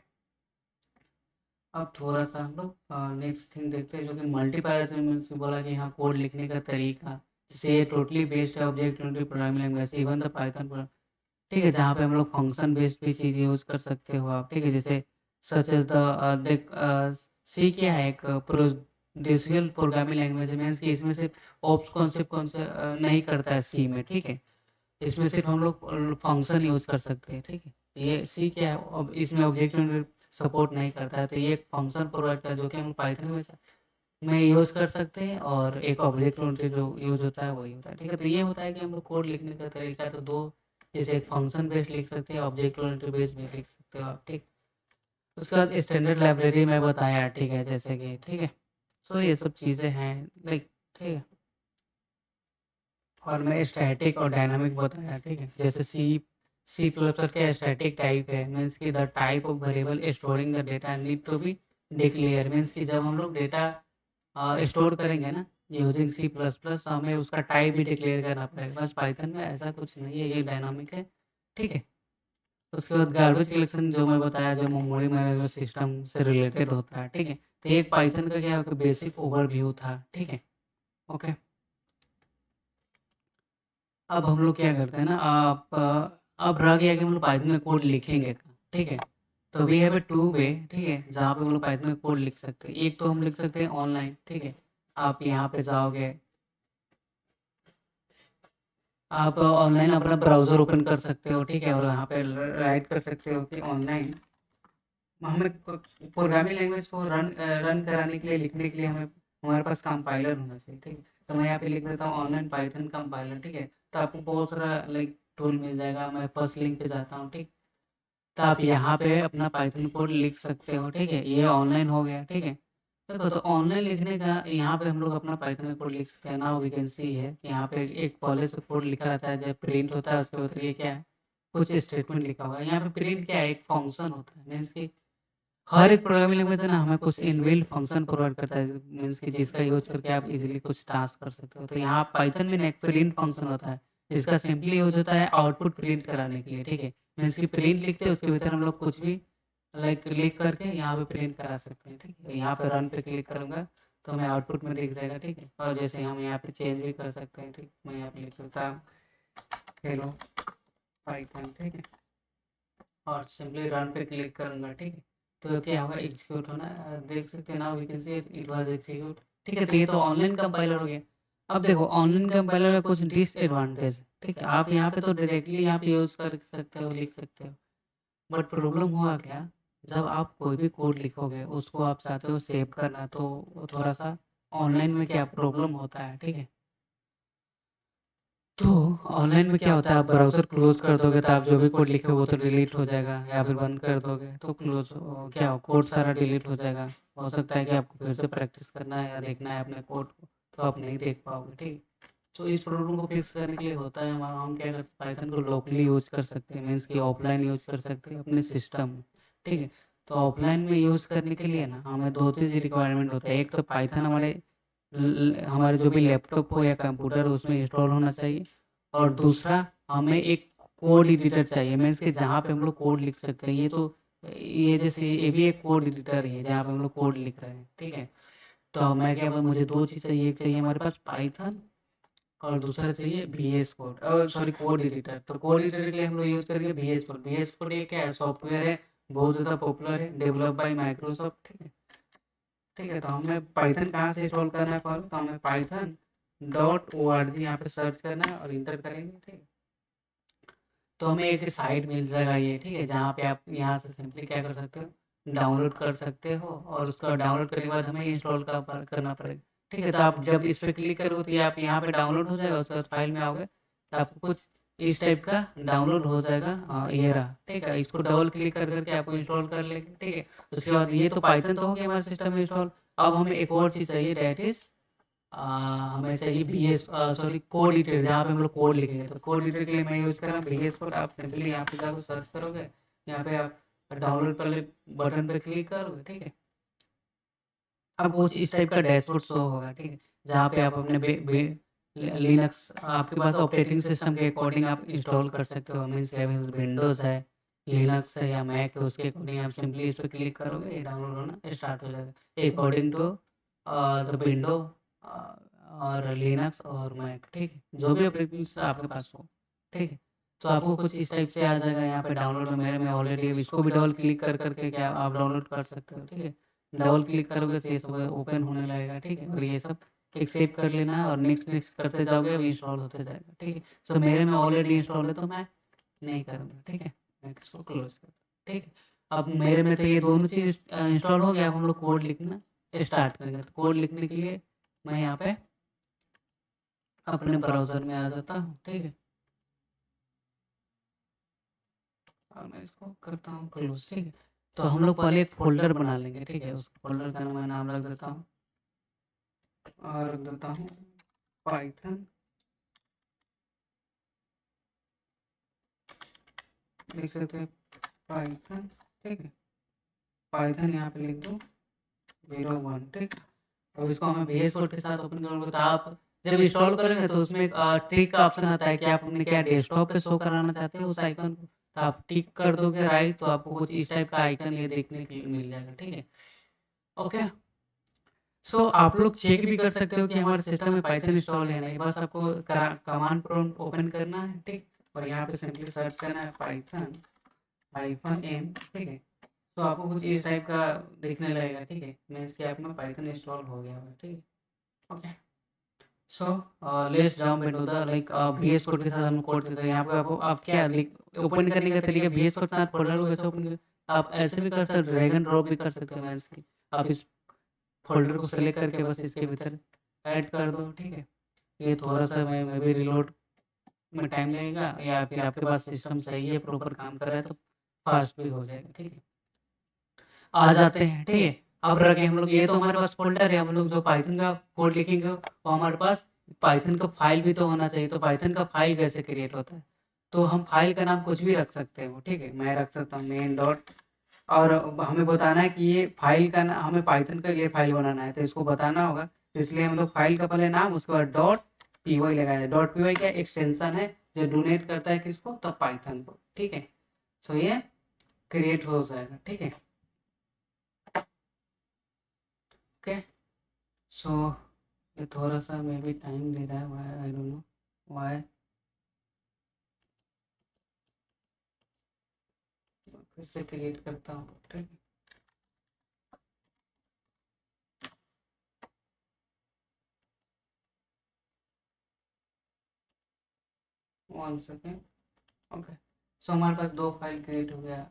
अब थोड़ा-सा हम लोग नेक्स्ट थिंग देखते हैं जो कि मल्टीपैरामीटर से बोला कि हाँ कोड लिखने का तरीका, जैसे ये टोटली बेस्ड है object oriented programming language even the Python पर ठीक है, जहाँ पे हम लोग फंक्शन बेस्ड भी चीज़ यूज़ कर सकते हो आप, ठीक है? जैसे सच एज़ द सी क्या है एक प्रोड्यूसियल प्रोग्रामिंग लैंग्वेज है मीन्स कि इसमें सिर्फ ऑप्स कॉन्सेप्ट नहीं करता है सी में, ठीक है? इसमें सिर्फ हम लोग फंक्शन यूज़ कर सकते हैं, ठीक है? ये सी क्या है अब इसमें ऑब्जेक्ट ओरिएंटेड सपोर्ट नहीं करता है, तो ये एक फंक्शन प्रोवाइड करता है जो कि हम पाइथन में यूज़ कर सकते हैं और एक ऑब्जेक्ट ओरिएंटेड जो यूज़ होता है वही होता है, ठीक है? तो ये होता है कि हम लोग कोड लिखने का तरीका तो 2 जैसे एक फंक्शन बेस्ड लिख सकते हैं, ऑब्जेक्ट ओरिएंटेड बेस्ड भी लिख सकते हो आप, ठीक। उसके बाद स्टैंडर्ड लाइब्रेरी में बताया, ठीक है, जैसे कि, ठीक है। सो ये सब चीज़ें हैं, लाइक, ठीक है। और मैं स्टैटिक और डायनामिक बताया, ठीक है। जैसे सी प्लस प्लस का स्टैटिक टाइप है, मीन्स कि the type of variable storing the data need to be declare, means कि जब हम लोग डेटा स्टोर करेंगे ना यूजिंग सी प्लस प्लस, हमें उसका टाइप भी डिक्लेयर करना पड़ेगा। बस पाइथन में ऐसा कुछ नहीं है, ये डायनामिक है, ठीक है। उसके बाद गार्बेज कलेक्शन जो मैं बताया, जो मेमोरी मैनेजमेंट सिस्टम से रिलेटेड होता है, ठीक है। तो एक पाइथन का क्या है, बेसिक ओवरव्यू था, ठीक है। ओके, अब हम लोग क्या करते हैं ना, अब रह गया कि हम लोग पाइथन में कोड लिखेंगे, ठीक है। तो we have a two way, ठीक है, जहाँ पे हम लोग पाइथन में कोड लिख सकते हैं। एक तो हम लिख सकते हैं ऑनलाइन, ठीक है। आप यहाँ पे जाओगे, आप ऑनलाइन अपना ब्राउज़र ओपन कर सकते हो, ठीक है। और यहाँ पे राइट कर सकते हो कि ऑनलाइन हमें प्रोग्रामिंग लैंग्वेज को रन कराने के लिए, लिखने के लिए हमें हमारे पास कंपाइलर होना चाहिए, ठीक है। तो मैं यहाँ पे लिख देता हूँ ऑनलाइन पाइथन कंपाइलर, ठीक है। तो आपको बहुत सारा लाइक टूल मिल जाएगा। मैं फर्स्ट लिंक पे जाता हूँ, ठीक। तो आप यहाँ पे अपना पाइथन कोड लिख सकते हो, ठीक है। ये ऑनलाइन हो गया, ठीक है। देखो, तो ऑनलाइन लिखने का यहाँ पे हम लोग अपना पाइथन कोड लिख सकते हैं। नाउ वी कैन सी है, यहाँ पे एक पहले से कोड लिखा रहता है, जब प्रिंट होता है उसके बाद ये क्या है, कुछ स्टेटमेंट लिखा हुआ है। यहाँ पे प्रिंट क्या है, एक फंक्शन होता है, मीन्स की हर एक प्रोग्रामिंग लैंग्वेज है ना, हमें कुछ इनबिल्ट फंक्शन प्रोवाइड करता है, मीन्स कि जिसका यूज करके आप इजीली कुछ टास्क कर सकते हो। तो यहाँ पाइथन में एक प्रिंट फंक्शन होता है, जिसका सिंपली यूज होता है आउटपुट प्रिंट कराने के लिए, ठीक है। मीन्स कि प्रिंट लिखते हैं, उसके भीतर हम लोग कुछ भी लाइक लिख करके यहाँ पे प्रिंट करा सकते हैं, ठीक है। यहाँ पे रन पे क्लिक करूँगा तो हमें आउटपुट में दिख जाएगा, ठीक है। और जैसे हम यहाँ पे चेंज भी कर सकते हैं, ठीक। मैं यहाँ पे लिख सकता हूँ हेलो पाइथन, ठीक है। और सिंपली रन पे क्लिक करूँगा, ठीक है। तो क्या होगा, एग्जीक्यूट होना, देख सकते हैं ना, we can see it was execute, ठीक है। तो ये तो ऑनलाइन कंपाइलर हो गया। अब देखो, ऑनलाइन कंपाइलर का कुछ डिसएडवांटेज, ठीक है। आप यहाँ पे तो डायरेक्टली यहाँ पे यूज़ कर सकते हो, लिख सकते हो। बट प्रॉब्लम हुआ क्या, जब आप कोई भी कोड लिखोगे, उसको आप चाहते हो सेव करना, तो थोड़ा सा ऑनलाइन में क्या प्रॉब्लम होता है, ठीक है। तो ऑनलाइन में क्या होता है, आप ब्राउज़र क्लोज़ कर दोगे तो आप जो भी कोड लिखे वो तो डिलीट हो जाएगा, या फिर बंद कर दोगे तो क्लोज़ क्या हो, कोड सारा डिलीट हो जाएगा। हो सकता है कि आपको फिर से प्रैक्टिस करना है या देखना है अपने कोड को, तो आप नहीं देख पाओगे, ठीक। तो इस प्रॉब्लम को फिक्स करने के लिए होता है, हम क्या करते हैं, पाइथन को लोकली यूज़ कर सकते हैं, मीन्स कि ऑफलाइन यूज़ कर सकते हैं अपने सिस्टम में, ठीक है। तो ऑफलाइन में यूज़ करने के लिए ना हमें 2 चीज़ रिक्वायरमेंट होता है। एक तो पाइथन हमारे जो भी लैपटॉप हो या कंप्यूटर हो उसमें इंस्टॉल होना चाहिए। और दूसरा, हमें एक कोड एडिटर चाहिए, मीन्स कि जहाँ पे हम लोग कोड लिख सकते हैं। ये जैसे ये भी एक कोड एडिटर ही है जहाँ पे हम लोग कोड लिख रहे हैं, ठीक है। तो मैं क्या, मुझे 2 चीज़ चाहिए, एक चाहिए हमारे पास पाइथन और दूसरा चाहिए VS code, sorry code editor. तो कोड एडिटर के लिए हम लोग यूज़ करेंगे VS कोड। VS कोड ये क्या है, सॉफ्टवेयर है, बहुत ज़्यादा पॉपुलर है, डेवलप बाय माइक्रोसॉफ्ट, ठीक है। ठीक है, तो हमें पाइथन कहाँ से इंस्टॉल करना है पहले, तो हमें python.org यहाँ पे सर्च करना है और इंटर करेंगे, ठीक है। तो हमें एक साइट मिल जाएगा ये, ठीक है, जहाँ पे आप यहाँ से सिंपली क्या कर सकते हो, डाउनलोड कर सकते हो। और उसका डाउनलोड करने के बाद हमें इंस्टॉल करना पड़ेगा, ठीक है। तो आप जब इस पे क्लिक करोगे तो ये आप यहाँ पे डाउनलोड हो जाएगा। उसके बाद फाइल में आओगे तो आपको कुछ इस टाइप का डाउनलोड हो जाएगा, ये रहा, ठीक है। इसको डबल क्लिक कर करके आपको इंस्टॉल कर लेंगे, ठीक है। उसके बाद ये तो पाइथन तो हो गया हमारे सिस्टम में इंस्टॉल। अब हमें एक और चीज़ चाहिए, डेट इज़ हमें चाहिए कोड एडिटर, जहाँ पे हम लोग कोड लिखेंगे। तो कोड एडिटर के लिए मैं यूज़ कर रहा हूँ VS कोड। आप सिंपली यहाँ पे जाकर सर्च करोगे, यहाँ पे आप डाउनलोड कर ले बटन पे क्लिक करोगे, ठीक है। अब कुछ इस टाइप का डैशबोर्ड शो होगा, ठीक है, जहाँ पे आप अपने लिनक्स, आपके पास ऑपरेटिंग सिस्टम के अकॉर्डिंग आप इंस्टॉल कर सकते हो। मीन्स विंडोज़ है, लिनक्स है या मैक है, उसके अकॉर्डिंग आप सिंपली इस पर क्लिक करोगे, ये डाउनलोड होना स्टार्ट हो जाएगा अकॉर्डिंग टू द विंडो और लिनक्स और मैक, ठीक है, जो भी ऑपरेटिंग सिस्टम आपके पास हो, ठीक है। तो आपको कुछ इस टाइप से आ जाएगा यहाँ पे डाउनलोड में। मेरे में ऑलरेडी इसको भी डबल क्लिक कर करके क्या आप डाउनलोड कर सकते हो, ठीक है। डबल क्लिक करोगे तो ये सब ओपन होने लगेगा, ठीक है। और ये सब एक सेव कर लेना है और नेक्स्ट नेक्स्ट करते जाओगे, अब इंस्टॉल होते जाएगा, ठीक है। सो मेरे में ऑलरेडी इंस्टॉल है तो मैं नहीं करूँगा, ठीक है। मैं इसको क्लोज कर, ठीक है। अब मेरे में तो ये दोनों चीज़ इंस्टॉल हो गया। अब हम लोग कोड लिखना स्टार्ट करेंगे। तो कोड लिखने के लिए मैं यहाँ पे अपने ब्राउज़र में आ जाता हूँ, ठीक है। और मैं इसको करता हूँ क्लोज, ठीक है। तो हम लोग पहले एक फ़ोल्डर बना लेंगे, ठीक है। उस फ़ोल्डर का मैं नाम रख देता हूँ और रख देता हूँ पाइथन, लिख सकते हैं पाइथन, ठीक है। पाइथन यहाँ पे लिख दो 01, ठीक है। अब इसको हमें VS कोड के साथ ओपन करोगे तो आप जब इंस्टॉल करेंगे तो उसमें एक टिक का ऑप्शन आता है कि आप अपने क्या डेस्कटॉप पे शो कराना चाहते हो उस आइकन को, तो आप टिक कर दोगे राइट, तो आपको कुछ इस टाइप का आइकन ये देखने के लिए मिल जाएगा, ठीक है। ओके, सो आप लोग चेक भी कर सकते हो कि हमारे सिस्टम में पाइथन इंस्टॉल है नहीं, बस आपको कमांड प्रॉम्प्ट ओपन करना है, ठीक। और यहाँ पे सिंपली सर्च करना है पाइथन -m, ठीक है। तो आपको कुछ इस टाइप का दिखने लगेगा, ठीक है। मीन्स कि आप में पाइथन इंस्टॉल हो गया है, ठीक है। Okay, so let's jump into the like VS code के साथ हम कोड करते हैं। यहाँ पे आपको आप क्या लिख ओपन करने का तरीका VS कोड के साथ फोल्डर को कैसे ओपन करें, आप ऐसे भी कर सकते हो, ड्रैग एंड ड्रॉप भी कर सकते हो। मीन्स कि आप इस फ़ोल्डर को सेलेक्ट करके बस इसके भीतर ऐड कर दो, ठीक है। ये थोड़ा-सा मे बी रिलोड में टाइम लगेगा, या फिर आपके पास सिस्टम सही है, प्रॉपर काम कर रहा है तो फ़ास्ट भी हो जाएगा, ठीक है। आ जाते हैं, ठीक है। अब रखे हम लोग, ये तो हमारे पास फ़ोल्डर है, हम लोग जो पाइथन का कोड लिखेंगे वो हमारे पास पाइथन का फ़ाइल भी तो होना चाहिए, तो पाइथन का फ़ाइल कैसे क्रिएट होता है? तो हम फ़ाइल का नाम कुछ भी रख सकते हो, ठीक है। मैं रख सकता हूँ मेन डॉट, और हमें बताना है कि ये फ़ाइल का ना हमें पाइथन का लिए फ़ाइल बनाना है, तो इसको बताना होगा। तो इसलिए हम लोग फ़ाइल का पहले नाम, उसके बाद डॉट py लगाएँ। डॉट py क्या एक्सटेंशन है जो डोनेट करता है किसको? तो पाइथन को, ठीक है। सो ये क्रिएट हो जाएगा, ठीक है। ओके, सो ये थोड़ा-सा मे बी टाइम ले रहा है, why I don't know why. फिर से क्रिएट करता हूँ, ठीक है। 1 सेकंड, ओके। सो हमारे पास 2 फाइल क्रिएट हो गया।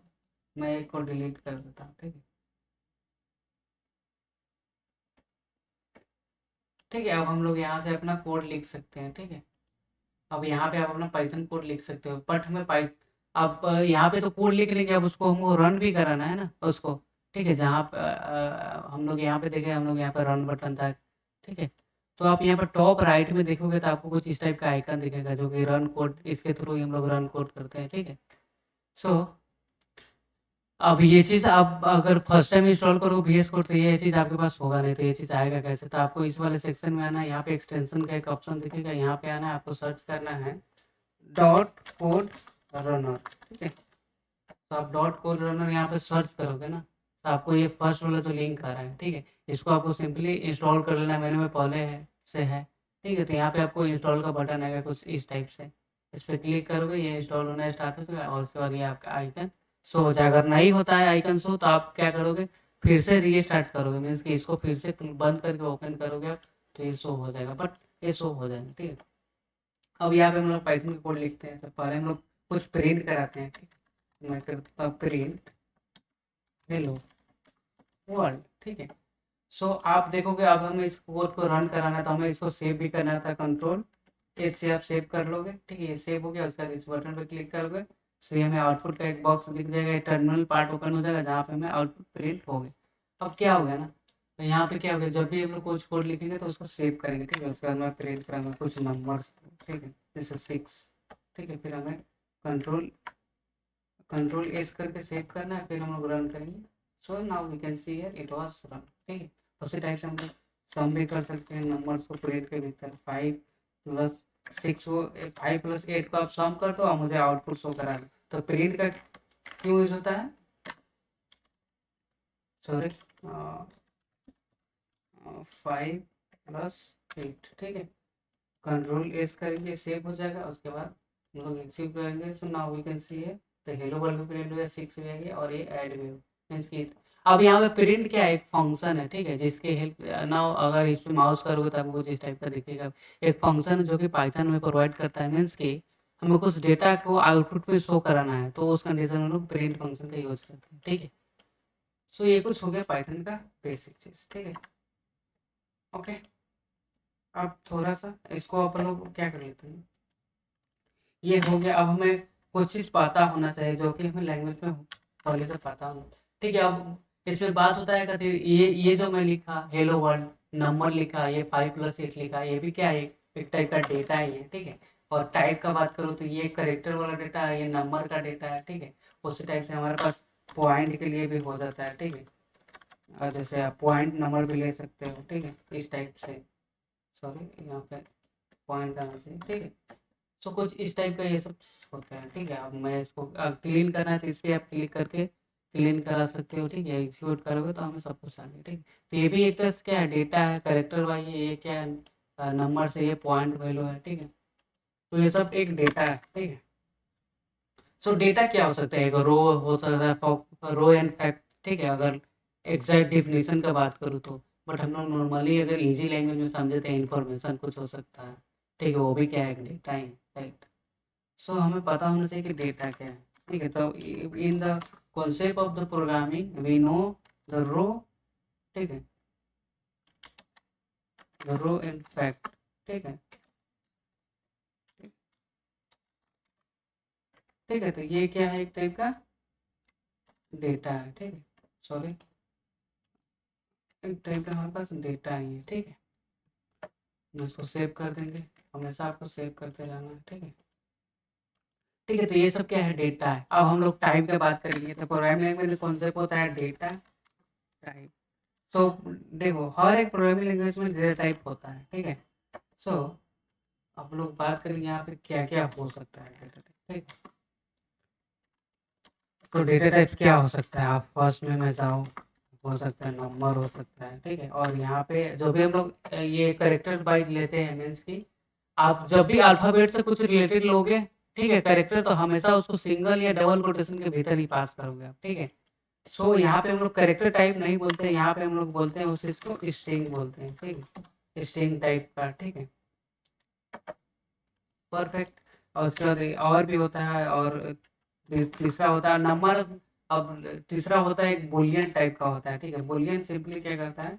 मैं एक को डिलीट कर देता हूँ, ठीक है। ठीक है, अब हम लोग यहाँ से अपना कोड लिख सकते हैं, ठीक है। अब यहाँ पे आप अपना पाइथन कोड लिख सकते हो, बट हमें अब यहाँ पे तो कोड लिख लेंगे, अब उसको हमको रन भी कराना है ना उसको, ठीक है। जहाँ पे हम लोग यहाँ पे देखें, हम लोग यहाँ पे रन बटन था, ठीक है। तो आप यहाँ पर टॉप राइट में देखोगे तो आपको कुछ इस टाइप का आइकन दिखेगा जो कि रन कोड, इसके थ्रू ही हम लोग रन कोड करते हैं, ठीक है। सो अब ये चीज़ आप अगर फर्स्ट टाइम इंस्टॉल करोगे VS कोड तो ये चीज़ आपके पास होगा नहीं, तो ये चीज़ आएगा कैसे? तो आपको इस वाले सेक्शन में आना है, यहाँ पे एक्सटेंशन का एक ऑप्शन दिखेगा, यहाँ पे आना है, आपको सर्च करना है डॉट कोड रनर, ठीक है। तो आप डॉट कोड रनर यहाँ पे सर्च करोगे ना, तो आपको ये फर्स्ट वाला जो लिंक आ रहा है, ठीक है। इसको आपको सिंपली इंस्टॉल कर लेना है, मेरे में पहले है से है, ठीक है। तो यहाँ पे आपको इंस्टॉल का बटन आएगा कुछ इस टाइप से, इस पर क्लिक करोगे, ये इंस्टॉल होना स्टार्ट हो जाएगा और उसके बाद ये आपका आइकन शो हो जाएगा। अगर नहीं होता है आइकन शो तो आप क्या करोगे, फिर से रीस्टार्ट करोगे, मीन्स कि इसको फिर से बंद करके ओपन करोगे आप, तो ये शो हो जाएगा, बट ये शो हो जाएगा, ठीक है। अब यहाँ पे हम लोग पाइथन का कोड लिखते हैं, तो पहले हम लोग कुछ प्रिंट कराते हैं, ठीक है। मैं करता हूँ प्रिंट हेलो वर्ल्ड, ठीक है। सो आप देखोगे अब हमें इस कोड को रन कराना है, तो हमें इसको सेव भी करना था, कंट्रोल एस से आप सेव कर लोगे, ठीक है। ये सेव हो गया, उसके बाद इस बटन पर क्लिक करोगे, सो ये हमें आउटपुट का एक बॉक्स दिख जाएगा, टर्मिनल पार्ट ओपन हो जाएगा जहाँ पे हमें आउटपुट प्रिंट हो गया। अब क्या हो गया ना, तो यहाँ पे क्या हो गया, जब भी हम लोग कुछ कोड लिखेंगे तो उसको सेव करेंगे, ठीक है। उसके बाद मैं प्रिंट करूँगा कुछ नंबर्स, ठीक है, जैसे 6, ठीक है। फिर हमें कंट्रोल एस करके सेव करना है, फिर हम लोग रन करेंगे। So now we can see here it was run, ठीक है। उसी टाइप से हम लोग सम भी कर सकते हैं नंबर्स को प्रिंट के भीतर, 5 प्लस 6 वो 5 प्लस 8 को आप सम कर दो और मुझे आउटपुट शो करा दो। तो प्रिंट का क्यों यूज होता है, सॉरी, 5 प्लस 8, ठीक है। कंट्रोल एस करेंगे, सेव हो जाएगा, उसके बाद हम लोग एग्जीक्यूट करेंगे। So now we can see है, तो हेलो वर्ल्ड भी प्रिंट हुआ, 6 भी आ गया और ये ऐड भी हो मीन्स की। अब यहाँ पे प्रिंट क्या है, एक फंक्शन है, ठीक है, जिसके हेल्प नाउ अगर इस पे माउस करोगे तो आपको कुछ इस टाइप का दिखेगा। एक फंक्शन है जो कि पाइथन में प्रोवाइड करता है, मीन्स कि हमें कुछ डेटा को आउटपुट में शो कराना है, तो उस कंडीशन में हम लोग प्रिंट फंक्शन का यूज करते हैं, ठीक है। सो ये कुछ हो गया पाइथन का बेसिक चीज, ठीक है। ओके, अब थोड़ा सा इसको अपन लोग क्या कर लेते हैं, ये हो गया। अब हमें कुछ चीज़ पता होना चाहिए जो कि हमें लैंग्वेज में पहले से पता होना चाहिए। ठीक है, अब इसमें बात होता है कहते ये जो मैं लिखा हेलो वर्ल्ड, नंबर लिखा, ये 5+8 लिखा, ये भी क्या है, एक टाइप का डेटा ही है, ठीक है। और टाइप का बात करूँ तो ये कैरेक्टर वाला डेटा है, ये नंबर का डेटा है, ठीक है। उसी टाइप से हमारे पास पॉइंट के लिए भी हो जाता है, ठीक है। और जैसे आप पॉइंट नंबर भी ले सकते हो, ठीक है, इस टाइप से। सॉरी, यहाँ पे पॉइंट आना चाहिए, ठीक है। सो कुछ इस टाइप का ये सब होता है, ठीक है। अब मैं इसको क्लीन करना है तो इस पे आप क्लिक करके क्लीन करा सकते हो, ठीक है। एग्जीक्यूट करोगे तो हमें सब कुछ आ गया, ठीक है। तो ये भी एक तरह से क्या है, डेटा है, कैरेक्टर वाइज ये क्या है, नंबर से ये पॉइंट वैल्यू है, ठीक है। तो ये सब एक डेटा है, ठीक है। सो डेटा क्या हो सकता है, एक रो हो सकता है, रो एंड फैक्ट, ठीक है, अगर एग्जैक्ट डिफिनेशन का बात करूँ तो। बट हम लोग नॉर्मली अगर इजी लैंग्वेज में समझे तो इन्फॉर्मेशन कुछ हो सकता है, ठीक है, वो भी क्या है, एक डेटा ही, राइट। सो हमें पता होना चाहिए कि डेटा क्या है, ठीक है। तो in the concept of the programming we know the row, ठीक है, द रो इन फैक्ट, ठीक है, ठीक है। तो ये क्या है, एक टाइप का डेटा है, ठीक है। सॉरी, एक टाइप का हमारे पास डेटा ही है, ठीक है। हम इसको सेव कर देंगे, हमेशा आपको सेव करते रहना है, ठीक है। ठीक है, तो ये सब क्या है, डेटा है। अब हम लोग टाइप की बात करेंगे तो प्रोग्रामिंग लैंग्वेज में कॉन्सेप्ट होता है डेटा टाइप। सो देखो, हर एक प्रोग्रामिंग लैंग्वेज में डेटा टाइप होता है, ठीक है। सो अब लोग बात करेंगे यहाँ पे क्या क्या हो सकता है डेटा टाइप, ठीक। तो डेटा टाइप क्या हो सकता है, आप फर्स्ट में मैं जाऊँ, हो सकता है नंबर हो सकता है, ठीक है। और यहाँ पे जो भी हम लोग ये करेक्टर वाइज लेते हैं, मीन्स की आप जब भी अल्फाबेट से कुछ रिलेटेड लोगे, ठीक है, करेक्टर, तो हमेशा उसको सिंगल या डबल कोटेशन के भीतर ही पास करोगे आप, ठीक है। सो यहाँ पे हम लोग करेक्टर टाइप नहीं बोलते हैं, यहाँ पे हम लोग बोलते हैं उस चीज़ को स्ट्रिंग बोलते हैं, ठीक है, स्ट्रिंग टाइप का, ठीक है, परफेक्ट। और उसके बाद और भी होता है, और तीसरा होता है नंबर। अब तीसरा होता है एक बुलियन टाइप का होता है, ठीक है। बुलियन सिंपली क्या करता है,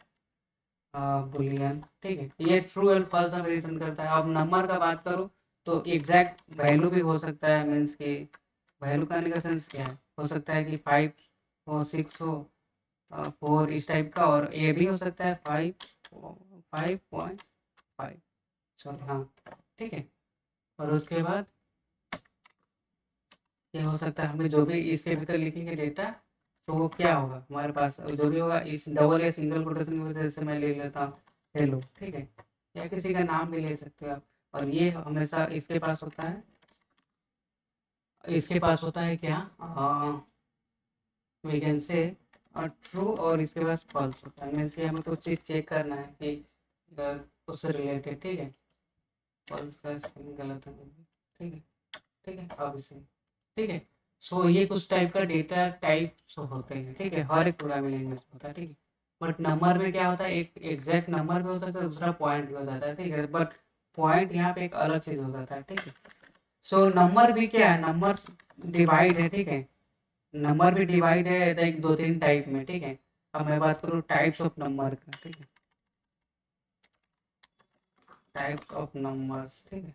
बुलियन, ठीक है, ये ट्रू एंड फॉल्स हमें रिटर्न करता है। अब नंबर का बात करूँ तो एग्जैक्ट वैल्यू भी हो सकता है, मीन्स कि वैल्यू करने का सेंस क्या है, हो सकता है कि 5 हो, 6 हो, 4, इस टाइप का। और ये भी हो सकता है 5.5, सॉरी, हाँ, ठीक है। और उसके बाद ये हो सकता है, हमें जो भी इसके भीतर लिखेंगे डेटा, तो वो क्या होगा हमारे पास, जो भी होगा इस डबल या सिंगल कोटेशन की वजह से मैं ले लेता हूँ हेलो, ठीक है, या किसी का नाम भी ले सकते हो आप। और ये हमेशा इसके पास होता है, इसके पास होता है क्या, वी कैन से ट्रू, और इसके पास फॉल्स होता है, मीन्स कि हमें कुछ चीज़ चेक करना है कि उससे रिलेटेड, ठीक है। फॉल्स का स्पेलिंग गलत है, ठीक है, ठीक है, अब इसे, ठीक है। सो ये कुछ टाइप का डेटा टाइप्स होते हैं, ठीक है, हर एक प्रोग्रामिंग लैंग्वेज में होता है, ठीक है। बट नंबर में क्या होता है, एक एग्जैक्ट नंबर भी हो सकता है, दूसरा पॉइंट भी हो जाता है, ठीक है। बट पॉइंट यहाँ पे एक अलग चीज़ हो जाता है, ठीक है। सो नंबर भी क्या है, नंबर डिवाइड है, ठीक है। नंबर भी डिवाइड है एक दो तीन टाइप में, ठीक है। अब मैं बात करूँ टाइप्स ऑफ नंबर का, ठीक है, टाइप्स ऑफ नंबर्स, ठीक है।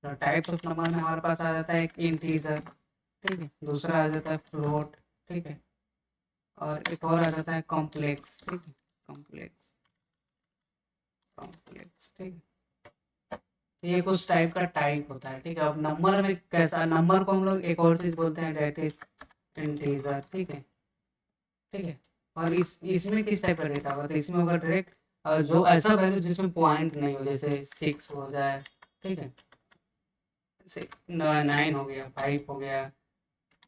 तो टाइप्स ऑफ नंबर में हमारे पास आ जाता है एक इंटीजर, ठीक है, दूसरा आ जाता है फ्लोट, ठीक है, और एक और आ जाता है कॉम्प्लेक्स, ठीक है, कॉम्प्लेक्स, कॉम्प्लेक्स, ठीक है। तो ये कुछ टाइप का टाइप होता है, ठीक है। अब नंबर में कैसा, नंबर को हम लोग एक और चीज बोलते हैं, डेट इज इंटीजर, ठीक है, ठीक है। और इसमें किस टाइप का डेटा होगा, तो इसमें होगा डायरेक्ट जो ऐसा वैल्यू जिसमें पॉइंट नहीं हो, जैसे 6 हो जाए, ठीक है, 9 हो गया, 5 हो गया,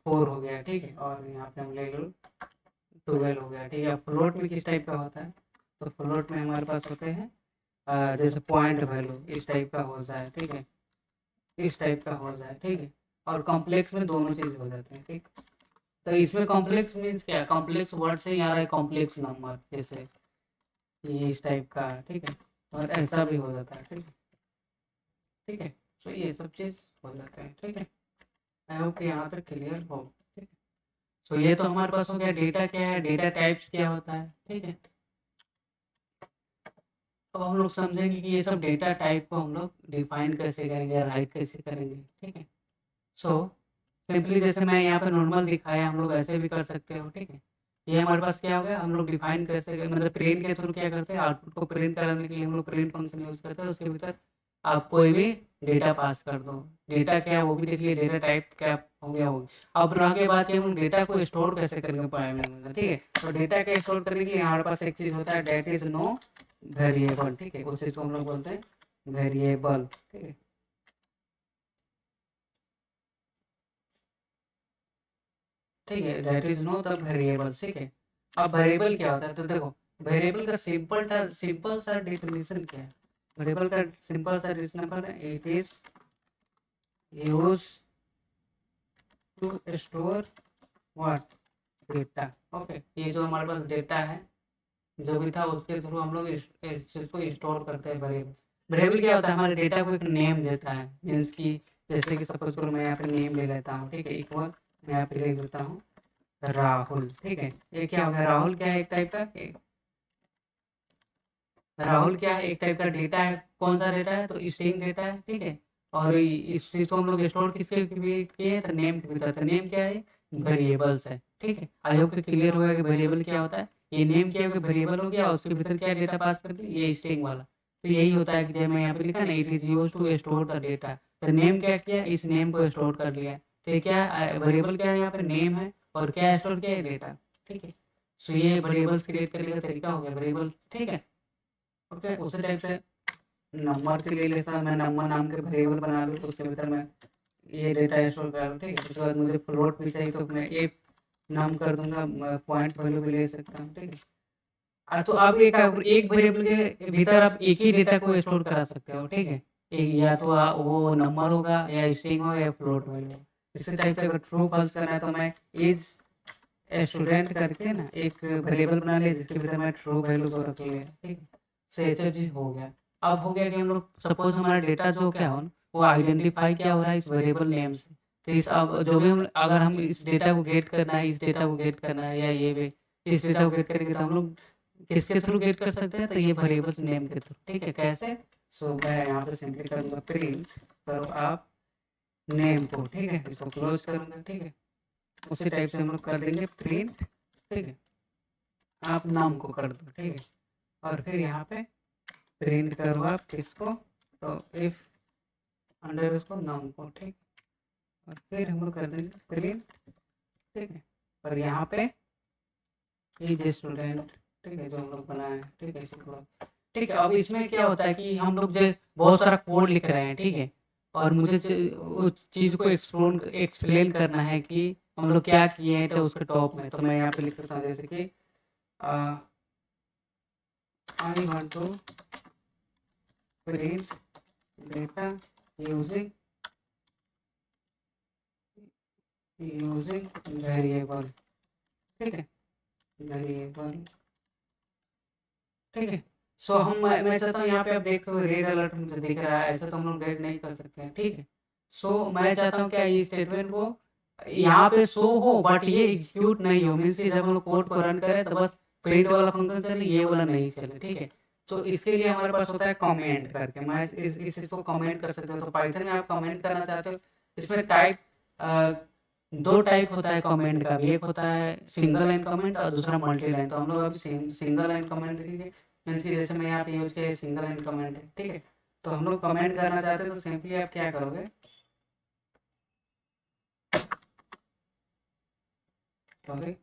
4 हो गया, ठीक है, और यहाँ पे हम ले लो 12 हो गया, ठीक है। फ्लोट में किस टाइप का होता है, तो फ्लोट में हमारे पास होते हैं जैसे पॉइंट वैल्यू इस टाइप का हो जाए, ठीक है, इस टाइप का हो जाए, ठीक है। और कॉम्प्लेक्स में दोनों चीज हो जाते हैं, ठीक। तो इसमें कॉम्प्लेक्स मीन्स क्या, कॉम्प्लेक्स वर्ड से ही आ रहा है कॉम्प्लेक्स नंबर, जैसे ये इस टाइप का, ठीक है, और ऐसा भी हो जाता है, ठीक है, ठीक है। तो ये सब चीज हो जाता है, ठीक है। आई होप कि यहाँ तक क्लियर हो, ठीक है। सो ये तो हमारे पास हो गया डेटा क्या है, डेटा टाइप्स क्या होता है, ठीक है। अब हम लोग समझेंगे कि ये सब डेटा टाइप को हम लोग डिफाइन कैसे करेंगे, राइट कैसे करेंगे, ठीक है। सो सिंपली जैसे मैं यहाँ पे नॉर्मल दिखाया, हम लोग ऐसे भी कर सकते हो, ठीक है। ये हमारे पास क्या हो गया, हम लोग डिफाइन कर सकते मतलब प्रिंट के थ्रू क्या करते हैं, आउटपुट को प्रिंट कराने के लिए हम लोग प्रिंट फंक्शन यूज़ करते हैं। उसके भीतर आप कोई भी डेटा पास कर दो। डेटा क्या है वो भी देख लिए, डेटा टाइप क्या हो गया वो। अब रह के बात कि हम लोग डेटा को स्टोर कैसे करेंगे प्रोग्रामिंग लैंग्वेज में, ठीक है। तो डेटा के स्टोर करने के लिए हमारे पास एक चीज़ होता है, दैट इज़ नो वेरिएबल, ठीक है। उस चीज़ को हम लोग बोलते हैं वेरिएबल, ठीक है। ठीक है, that is know the variables, ठीक है। अब वेरिएबल क्या होता है, तो देखो वेरिएबल का सिंपल सा डेफिनेशन क्या है। वेरिएबल का सिंपल सा डेफिनेशन है, it is use to store what, data. Okay, ये जो हमारे पास डेटा है जो भी था उसके थ्रू हम लोग इस चीज़ को स्टोर करते हैं। वेरिएबल वेरिएबल क्या होता है, हमारे डेटा को एक नेम देता है। मीन्स कि जैसे कि सपोज करो मैं यहाँ पे नेम ले लेता हूँ, ठीक है। इक्वल मैं यहाँ पे लिख देता हूँ राहुल, ठीक है। ये क्या हो गया, राहुल क्या है, एक टाइप का राहुल क्या है, एक टाइप का डेटा है। कौन सा डेटा है, तो स्ट्रिंग डेटा है, ठीक है। और इस चीज़ को हम लोग स्टोर किसके किए हैं, तो नेम के भीतर। तो नेम क्या है, वेरिएबल्स है, ठीक है। आई होप कि क्लियर होगा कि वेरिएबल क्या होता है। ये नेम क्या हो गया, वेरिएबल हो गया, और उसके भीतर क्या डेटा पास कर दी, ये स्ट्रिंग वाला। तो यही होता है कि जब मैं यहाँ पे लिखा ना, it is use to store the data. तो नेम क्या किया, इस नेम को स्टोर कर लिया। तो ये क्या वेरिएबल क्या है, यहाँ पे नेम है, और क्या स्टोर किया है, डेटा, ठीक है। सो ये वेरिएबल्स क्रिएट करने का तरीका हो गया, वेरिएबल, ठीक है। ओके, उसी टाइप से नंबर के लिए लेता मैं नंबर नाम के वेरिएबल बना लूँ, तो उसके भीतर मैं ये डेटा स्टोर कर लूँ, ठीक है। उसके बाद मुझे फ्लोट भी चाहिए तो मैं एक नाम कर दूंगा, पॉइंट वैल्यू भी ले सकता हूँ, ठीक है। तो आप एक वेरिएबल के भीतर आप एक ही डेटा को स्टोर करा सकते हो, ठीक है। या तो वो नंबर होगा, या स्ट्रिंग होगा, या फ्लोट वैल्यू। इसी टाइप से अगर ट्रू फॉल्स करना है तो मैं इज स्टूडेंट करके ना एक वेरिएबल बना लिया, जिसके भीतर मैं ट्रू वैल्यू को रख लिया, ठीक है। सो एचएफजी हो गया। अब हो गया कि हम लोग सपोज हमारा डेटा जो क्या हो, वो आइडेंटिफाई क्या हो रहा है इस वेरिएबल नेम से। तो इस अब जो भी हम अगर हम इस डेटा को गेट करना है, इस डेटा को गेट करना है, या ये भी इस डेटा को गेट करेंगे, तो हम लोग किसके थ्रू गेट कर सकते हैं, तो ये वेरिएबल्स नेम के थ्रू, ठीक है। कैसे, सो मैं यहाँ पे सिंपली करूँगा प्रिंट करो आप नेम को, ठीक है। इसको क्लोज करूँगा, ठीक है। उसी टाइप से हम लोग कर देंगे प्रिंट, ठीक है। आप नाम को कर दो, ठीक है। और फिर यहाँ पे प्रिंट करो आप किसको, तो इफ अंडर उसको नाम को, ठीक। और फिर हम लोग कर देंगे प्रिंट, ठीक है। और यहाँ पे ये स्टूडेंट, ठीक है, जो हम लोग बनाए हैं, ठीक है। इसको ठीक है। अब इसमें क्या होता है कि हम लोग जो बहुत सारा कोड लिख रहे हैं, ठीक है। और मुझे उस चीज़ को एक्सप्लेन करना है कि हम लोग क्या किए हैं, तो उसके टॉप में तो मैं यहाँ पे लिख सकता हूँ, जैसे कि I want to print data using variable, ठीक है, वेरिएबल, ठीक है। सो मैं चाहता हूँ यहाँ पे आप देख सकते हो रेड अलर्ट मुझे दिख रहा है, ऐसा तो हम लोग रेड नहीं कर सकते हैं, ठीक है। सो मैं चाहता हूँ क्या ये स्टेटमेंट को यहाँ पे शो हो, बट ये एग्जीक्यूट नहीं हो। मीन्स कि जब हम लोग कोड को रन करें तो बस प्रिंट वाला फंक्शन चले, ये वाला नहीं चले, ठीक है। तो इसके लिए हमारे पास होता है कमेंट करके, मैं इस इसको कमेंट कर सकते हो। तो पाइथन में आप कमेंट करना चाहते हो, इसमें टाइप दो टाइप होता है कमेंट का भी, एक होता है सिंगल लाइन कमेंट और दूसरा मल्टी लाइन। तो हम लोग अभी सिंगल लाइन कमेंट देखेंगे। मीन्स कि जैसे मैं यहाँ पे यूज किया सिंगल लाइन कमेंट है, ठीक है। तो हम लोग कमेंट करना चाहते हैं तो सिंपली आप क्या करोगे, सॉरी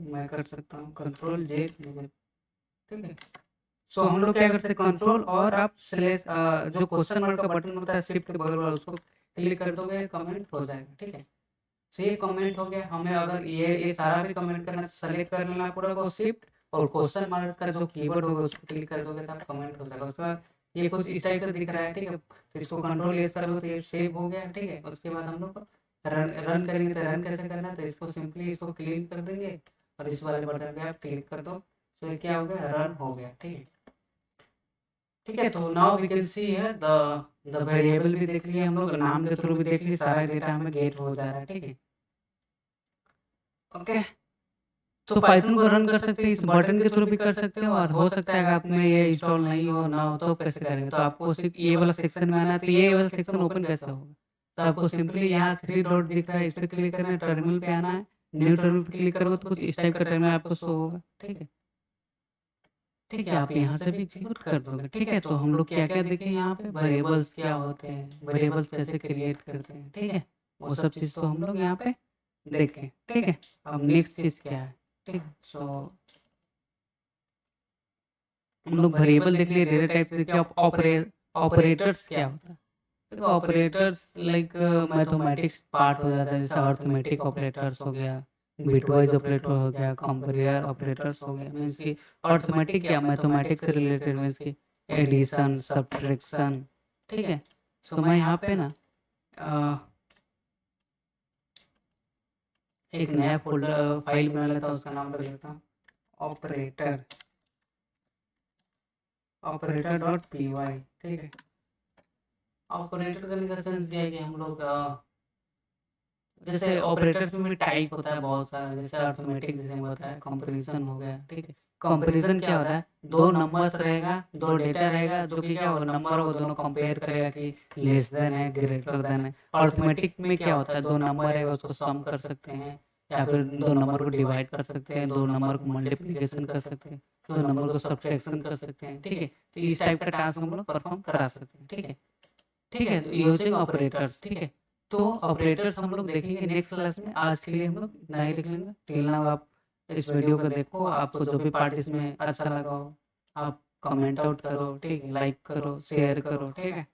मैं कर सकता हूँ कंट्रोल जेड, ठीक है। सो हम लोग क्या करते हैं, कंट्रोल और आप स्लैश जो क्वेश्चन मार्क का बटन होता है शिफ्ट के बगल वाला, उसको क्लिक कर दोगे, कमेंट हो जाएगा, ठीक है। सो ये कमेंट हो गया। हमें अगर ये सारा भी कमेंट करना, सेलेक्ट कर लेना पड़ेगा शिफ्ट और क्वेश्चन मार्क का जो कीवर्ड होगा उसको क्लिक कर दोगे तो कमेंट हो जाएगा। उसके बाद ये कुछ इस टाइप का दिख रहा है, ठीक है। तो इसको कंट्रोल एस करोगे तो ये सेव हो गया, ठीक है। उसके बाद हम लोग रन करेंगे, तो रन कैसे करना है, तो इसको सिंपली इसको क्लिक कर देंगे और इस वाले बटन पे आप क्लिक कर दो। तो ये क्या हो गया, रन हो गया, ठीक है। ठीक है, तो नाउ वी कैन सी है द वेरिएबल भी देख लिए हम लोग, नाम के थ्रू भी देख लिए, सारा डेटा हमें गेट हो जा रहा है, ठीक है। ओके, तो पाइथन को रन कर सकते हैं, इस बटन के थ्रू भी कर सकते हो। और हो सकता है अगर आप में ये इंस्टॉल नहीं हो ना हो तो कैसे करेंगे, तो आपको सिर्फ ये वाला सेक्शन में आना है। तो ये वाला सेक्शन ओपन कैसे होगा, तो आपको सिंपली यहाँ 3 डॉट दिख रहा है, इस पे क्लिक करना है, टर्मिनल पे आना है, न्यू टर्मिनल पे क्लिक करोगे तो कुछ इस टाइप का टर्मिनल आपको शो होगा, ठीक है? ठीक है, आप यहाँ से भी एग्ज़ीक्यूट कर दोगे, ठीक है? तो हम लोग क्या-क्या देखें यहाँ पे वेरिएबल्स क्या होते हैं, वेरिएबल्स कैसे क्रिएट करते हैं, ठीक है? वो सब चीज़ तो हम लोग यहाँ पे देखें, ठीक है? अब नेक्स्ट चीज़ क्या है, ठीक है? सो हम लोग वेरिएबल देख लिए, डेटा टाइप देख लिया, अब ऑपरेटर्स क्या होता है? देखो ऑपरेटर्स लाइक मैथमेटिक्स पार्ट हो जाता है, जैसे अरिथमेटिक ऑपरेटर्स हो गया, बिटवाइज़ ऑपरेटर हो गया, कंपेयर ऑपरेटर्स हो गया, मीन्स कि अरिथमेटिक क्या मैथमेटिक्स से रिलेटेड, मीन्स कि एडिशन, सब्ट्रैक्शन, ठीक है? सो मैं यहाँ पे ना अ, एक नया फ़ोल्डर फ़ाइल बना लेता हूँ, उसका नाम रख लेता हूँ ऑपरेटर ऑपरेटर डॉट पी.वाई, ठीक है? ऑपरेटर करने का सेंस ये है कि हम लोग जैसे ऑपरेटर्स में भी टाइप होता है बहुत सारा, जैसे अरिथमेटिक जैसे होता है, कंपैरिजन हो गया, ठीक है? कंपैरिजन क्या होता है, 2 नंबर्स रहेगा, 2 डेटा रहेगा, जो कि क्या होगा नंबर होगा, दोनों कंपेयर करेगा कि लेस देन है, ग्रेटर देन है। अरिथमेटिक में क्या होता है, 2 नंबर रहेगा, उसको सम कर सकते हैं या फिर 2 नंबर को डिवाइड कर सकते हैं, 2 नंबर को मल्टीप्लिकेशन कर सकते हैं, 2 नंबर को सब्ट्रैक्शन कर सकते हैं, ठीक है? तो इस टाइप का टास्क हम लोग परफॉर्म करा सकते हैं, ठीक है? ठीक है, तो यूजिंग ऑपरेटर्स, ठीक है? तो ऑपरेटर्स हम लोग देखेंगे नेक्स्ट क्लास में। आज के लिए हम लोग इतना ही रख लेंगे। टिल नाउ आप इस वीडियो को देखो, आपको जो भी पार्ट इसमें अच्छा लगा हो, आप कमेंट आउट करो, ठीक है? लाइक करो, शेयर करो, ठीक है?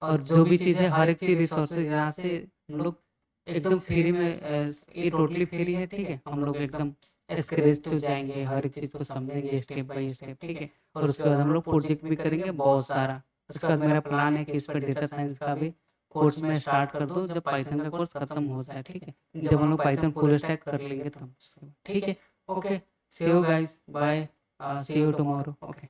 और जो भी चीज़ है, हर एक चीज़ रिसोर्सेज यहाँ से हम लोग एकदम फ्री में ये टोटली फ्री है, ठीक है? हम लोग एकदम स्क्रैच टू जाएँगे, हर एक चीज़ को समझेंगे स्टेप बाय स्टेप, ठीक है? और उसके बाद हम लोग प्रोजेक्ट भी करेंगे बहुत सारा। उसके बाद मेरा प्लान है कि इस पे डेटा साइंस का भी कोर्स मैं स्टार्ट कर दूँ जब पाइथन का कोर्स खत्म हो जाए, ठीक है? जब हम लोग पाइथन फुल स्टैक कर लेंगे तब, ठीक है? Okay, see you guys, bye, see you tomorrow, okay.